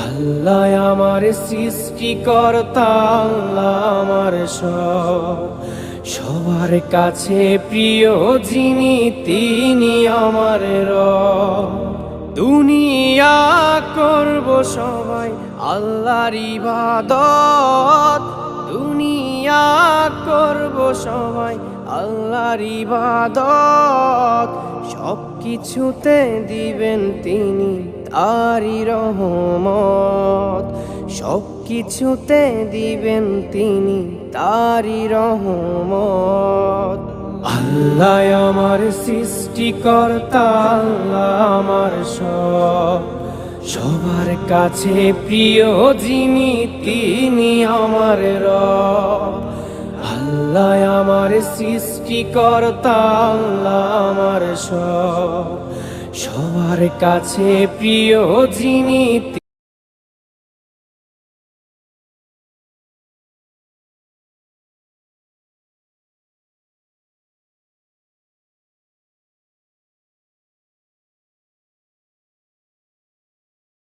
আল্লাহ আমার সৃষ্টিকর্তা, আল্লাহ আমার সবার কাছে প্রিয় যিনি তিনি আমার রব। দুনিয়া করব সবাই আল্লাহর ইবাদত, দুনিয়া করব সবাই আল্লাহর ইবাদত। সব কিছুতে দিবেন তিনি তারি রহমত, সব কিছুতে দিবেন তিনি তারি রহমত। আল্লাহ আমার সৃষ্টিকর্তা, আল্লাহ আমার সবার কাছে প্রিয় যিনি তিনি আমার রব। আল্লাহ আমার সৃষ্টিকর্তা, আল্লাহ আমার সবার কাছে প্রিয় যিনি